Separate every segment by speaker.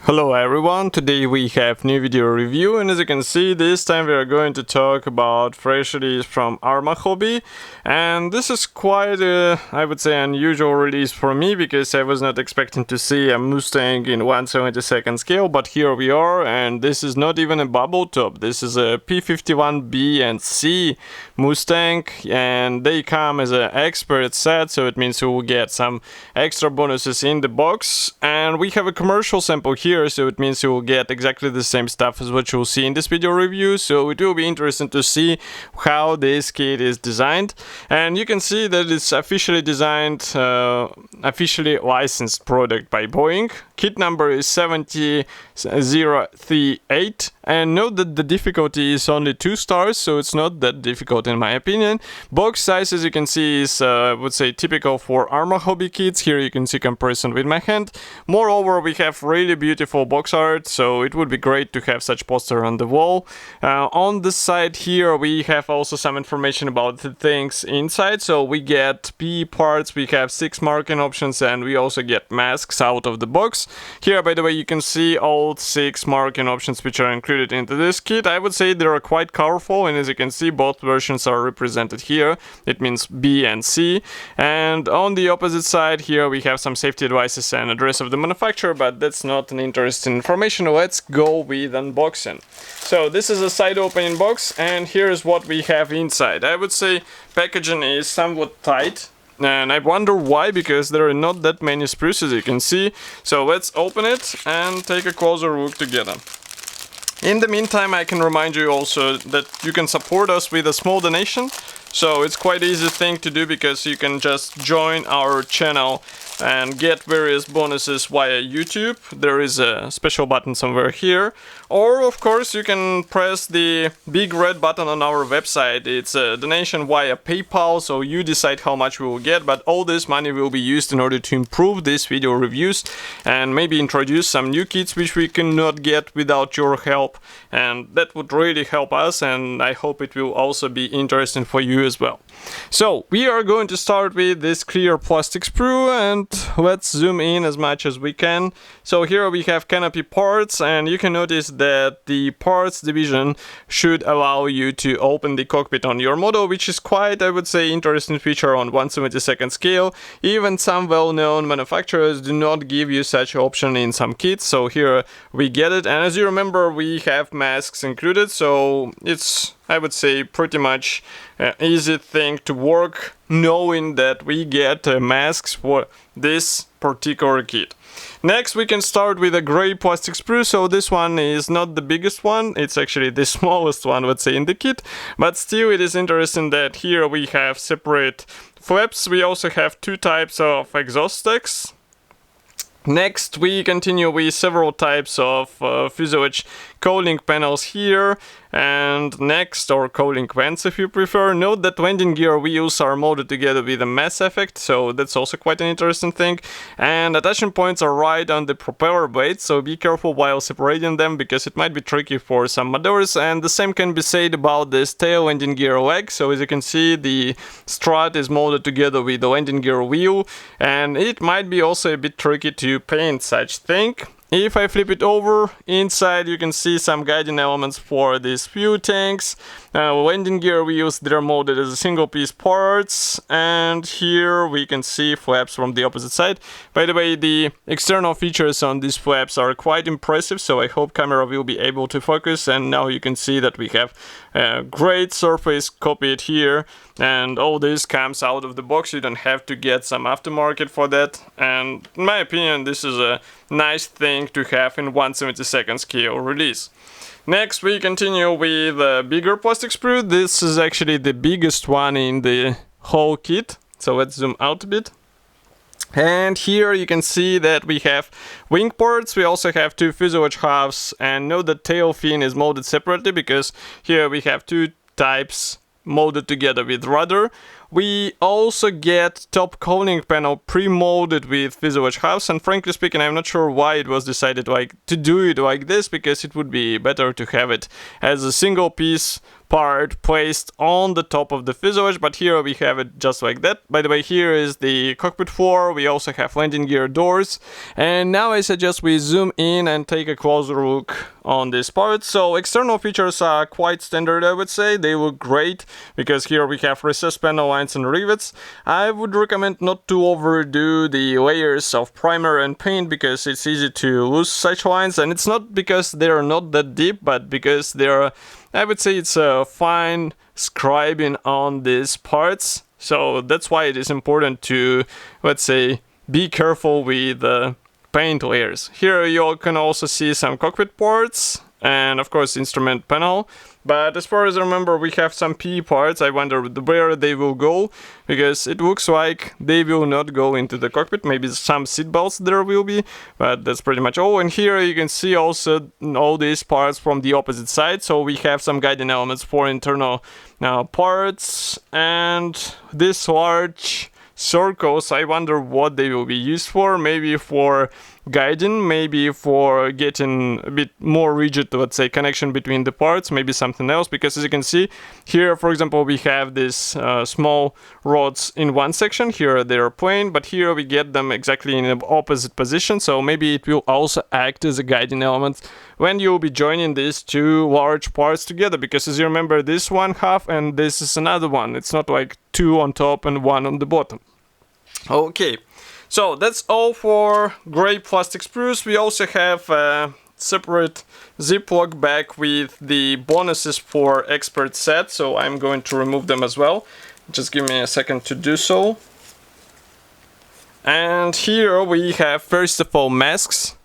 Speaker 1: Hello everyone, today we have new video review, and as you can see, this time we are going to talk about fresh release from Arma Hobby. And this is quite a, I would say, unusual release for me, because I was not expecting to see a Mustang in 1/72 scale, but here we are, and this is not even a bubble top. This is a P-51B and C Mustang, and they come as an expert set, so it means you will get some extra bonuses in the box. And we have a commercial sample here, so it means you will get exactly the same stuff as what you'll see in this video review. So it will be interesting to see how this kit is designed. And you can see that it's officially designed, officially licensed product by Boeing. Kit number is 70038, and note that the difficulty is only 2 stars, so it's not that difficult in my opinion. Box size, as you can see, is I would say typical for Arma Hobby kits. Here you can see comparison with my hand. Moreover, we have really beautiful box art, so it would be great to have such poster on the wall. On the side here we have also some information about the things inside. So we get P parts, we have 6 marking options, and we also get masks out of the box. Here, by the way, you can see all 6 marking options which are included into this kit. I would say they are quite colorful, and as you can see, both versions are represented here. It means B and C. And on the opposite side here we have some safety advices and address of the manufacturer, but that's not an interesting information. Let's go with unboxing. So this is a side opening box, and here's what we have inside. I would say packaging is somewhat tight, and I wonder why, because there are not that many sprues, as you can see. So let's open it and take a closer look together. In the meantime, I can remind you also that you can support us with a small donation. So it's quite easy thing to do, because you can just join our channel and get various bonuses via YouTube. There is a special button somewhere here. Or of course you can press the big red button on our website. It's a donation via PayPal, so you decide how much we will get, but all this money will be used in order to improve these video reviews and maybe introduce some new kits which we cannot get without your help. And that would really help us, and I hope it will also be interesting for you as well. So we are going to start with this clear plastic sprue, and let's zoom in as much as we can. So here we have Canopy Parts, and you can notice that the parts division should allow you to open the cockpit on your model, which is quite, I would say, interesting feature on 1/72 scale. Even some well-known manufacturers do not give you such option in some kits, so here we get it. And as you remember, we have masks included, so it's, I would say, pretty much an easy thing to work, knowing that we get masks for this particular kit. Next, we can start with a gray plastic sprue. So this one is not the biggest one, it's actually the smallest one, let's say, in the kit. But still, it is interesting that here we have separate flaps. We also have 2 types of exhaust stacks. Next, we continue with several types of fuselage cooling panels here. And next, or cooling vents if you prefer. Note that landing gear wheels are molded together with a mass effect, so that's also quite an interesting thing. And attachment points are right on the propeller blades, so be careful while separating them, because it might be tricky for some modders. And the same can be said about this tail landing gear leg. So as you can see, the strut is molded together with the landing gear wheel, and it might be also a bit tricky to paint such thing. If I flip it over, inside you can see some guiding elements for these fuel tanks, landing gear wheels that are molded as a single piece parts, and here we can see flaps from the opposite side. By the way, the external features on these flaps are quite impressive, so I hope camera will be able to focus. And now you can see that we have a great surface cockpit here, and all this comes out of the box. You don't have to get some aftermarket for that, and in my opinion this is a nice thing to have in 1/72 scale release. Next, we continue with a bigger plastic sprue. This is actually the biggest one in the whole kit, so let's zoom out a bit. And here you can see that we have wing parts. We also have 2 fuselage halves, and note that tail fin is molded separately, because here we have 2 types molded together with rudder. We also get top cooling panel pre-molded with fuselage halves, and frankly speaking, I'm not sure why it was decided to do it like this, because it would be better to have it as a single piece part placed on the top of the fuselage, but here we have it just like that. By the way, here is the cockpit floor. We also have landing gear doors, and now I suggest we zoom in and take a closer look on this part. So external features are quite standard, I would say. They look great because here we have recessed panel lines and rivets. I would recommend not to overdo the layers of primer and paint because it's easy to lose such lines, and it's not because they're not that deep, but because they're, I would say, it's a fine scribing on these parts. So that's why it is important to, let's say, be careful with paint layers. Here you can also see some cockpit ports and of course instrument panel. But as far as I remember, we have some P parts. I wonder where they will go, because it looks like they will not go into the cockpit. Maybe some seat belts there will be, but that's pretty much all. And here you can see also all these parts from the opposite side. So we have some guiding elements for internal parts, and this large circles, I wonder what they will be used for. Maybe for guiding, maybe for getting a bit more rigid, let's say, connection between the parts, maybe something else, because as you can see here, for example, we have these small rods in one section. Here they're plain, but here we get them exactly in the opposite position, so maybe it will also act as a guiding element when you'll be joining these two large parts together, because as you remember, this one half and this is another one. It's not like two on top and one on the bottom. Okay, so that's all for gray plastic sprues. We also have a separate Ziploc bag with the bonuses for expert set, so I'm going to remove them as well. Just give me a second to do so. And here we have, first of all, masks.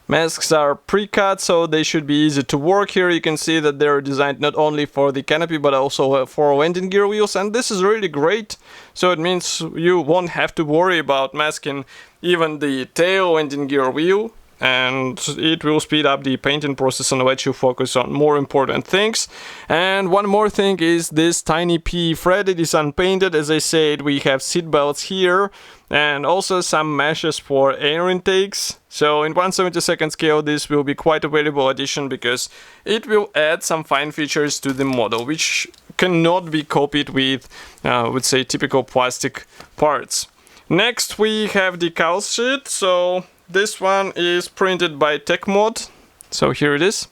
Speaker 1: Masks are pre-cut, so they should be easy to work. Here you can see that they're designed not only for the canopy but also for landing gear wheels, and this is really great. So it means you won't have to worry about masking even the tail landing gear wheel, and it will speed up the painting process and let you focus on more important things. And one more thing is this tiny P thread. It is unpainted. As I said, we have seat belts here and also some meshes for air intakes. So in 1/72 scale, this will be quite a valuable addition because it will add some fine features to the model, which cannot be copied with, I would say, typical plastic parts. Next, we have the decal sheet. So this one is printed by TechMod. So here it is.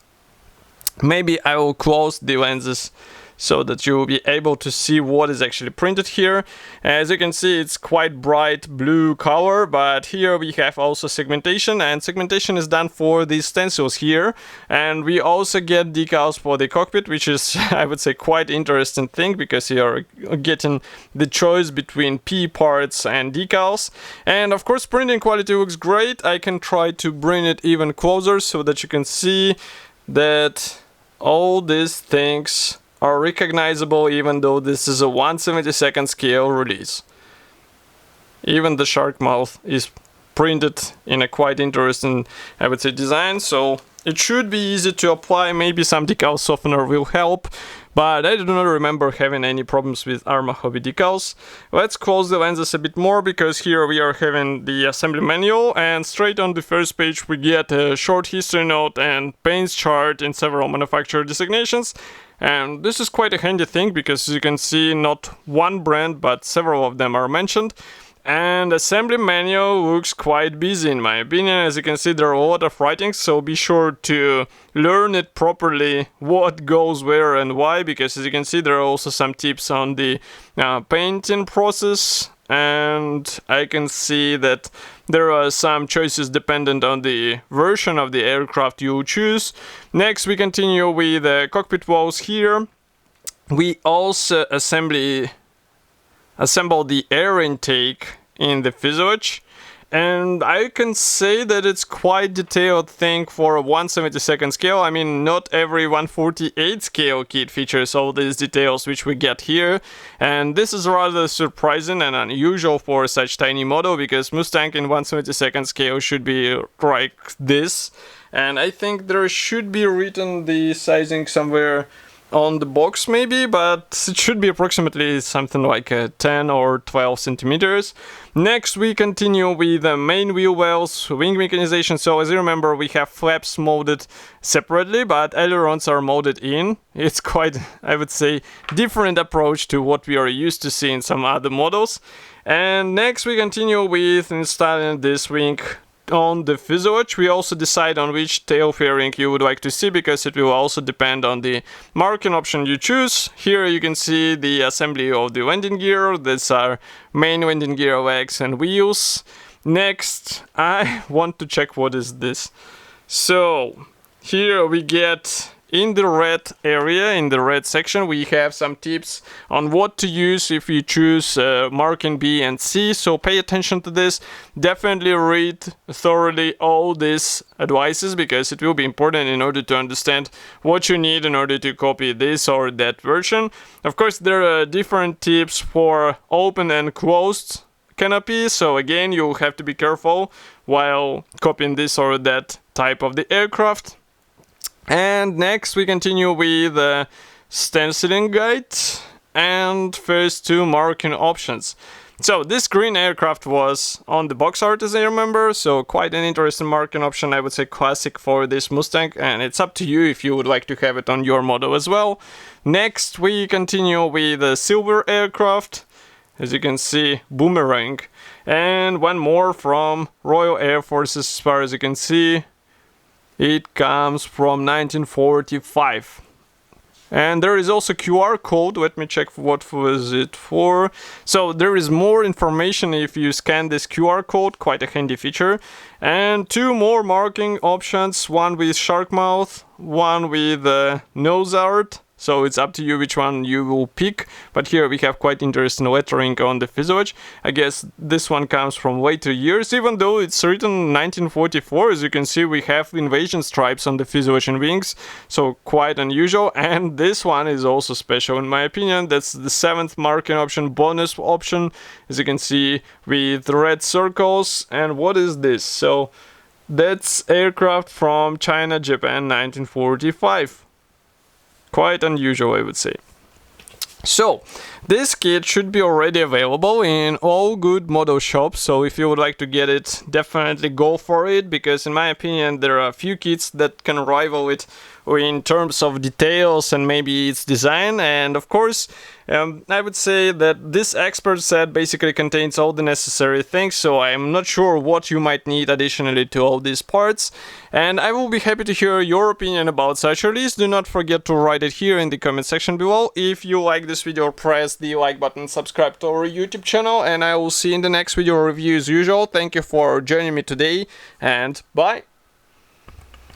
Speaker 1: Maybe I will close the lenses so that you will be able to see what is actually printed here. As you can see, it's quite bright blue color, but here we have also segmentation, and segmentation is done for these stencils here. And we also get decals for the cockpit, which is, I would say, quite interesting thing, because you're getting the choice between P parts and decals. And of course, printing quality looks great. I can try to bring it even closer so that you can see that all these things are recognizable, even though this is a 1/72 scale release. Even the shark mouth is printed in a quite interesting, I would say, design, so it should be easy to apply. Maybe some decal softener will help, but I do not remember having any problems with Arma Hobby decals. Let's close the lenses a bit more, because here we are having the assembly manual, and straight on the first page we get a short history note and paints chart in several manufacturer designations. And this is quite a handy thing, because as you can see, not one brand but several of them are mentioned. And assembly manual looks quite busy in my opinion. As you can see, there are a lot of writings, so be sure to learn it properly, what goes where and why, because as you can see, there are also some tips on the painting process. And I can see that there are some choices dependent on the version of the aircraft you choose. Next, we continue with the cockpit walls here. We also assemble the air intake in the fuselage, and I can say that it's quite detailed thing for a 1/72 scale. I mean, not every 1/48 scale kit features all these details which we get here, and this is rather surprising and unusual for such tiny model, because Mustang in 1/72 scale should be like this, and I think there should be written the sizing somewhere on the box maybe, but it should be approximately something like 10 or 12 centimeters. Next we continue with the main wheel wells, wing mechanization. So as you remember, we have flaps molded separately, but ailerons are molded in. It's quite, I would say, different approach to what we are used to seeing in some other models. And next we continue with installing this wing on the fuselage. We also decide on which tail fairing you would like to see, because it will also depend on the marking option you choose. Here you can see the assembly of the landing gear. These are main landing gear legs and wheels. Next, I want to check what is this. So here we get, in the red area, in the red section, we have some tips on what to use if you choose marking B and C. So pay attention to this. Definitely read thoroughly all these advices, because it will be important in order to understand what you need in order to copy this or that version. Of course, there are different tips for open and closed canopy. So again, you have to be careful while copying this or that type of the aircraft. And next we continue with the stenciling guide and first two marking options. So this green aircraft was on the box art, as I remember, so quite an interesting marking option, I would say classic for this Mustang, and it's up to you if you would like to have it on your model as well. Next we continue with the silver aircraft, as you can see, boomerang, and one more from Royal Air Force, as far as you can see. It comes from 1945. And there is also QR code. Let me check what was it for. So there is more information if you scan this QR code, quite a handy feature. And two more marking options, one with shark mouth, one with nose art. So it's up to you which one you will pick, but here we have quite interesting lettering on the fuselage. I guess this one comes from later years, even though it's written 1944. As you can see, we have invasion stripes on the fuselage and wings, so quite unusual. And this one is also special in my opinion. That's the 7th marking option, bonus option, as you can see, with red circles. And what is this? So that's aircraft from China, Japan, 1945. Quite unusual, I would say. So this kit should be already available in all good model shops, so if you would like to get it, definitely go for it, because in my opinion there are a few kits that can rival it in terms of details and maybe its design. And of course, I would say that this expert set basically contains all the necessary things, so I am not sure what you might need additionally to all these parts. And I will be happy to hear your opinion about such release. Do not forget to write it here in the comment section below. If you like this video, press the like button, subscribe to our YouTube channel, and I will see you in the next video review as usual. Thank you for joining me today, and bye!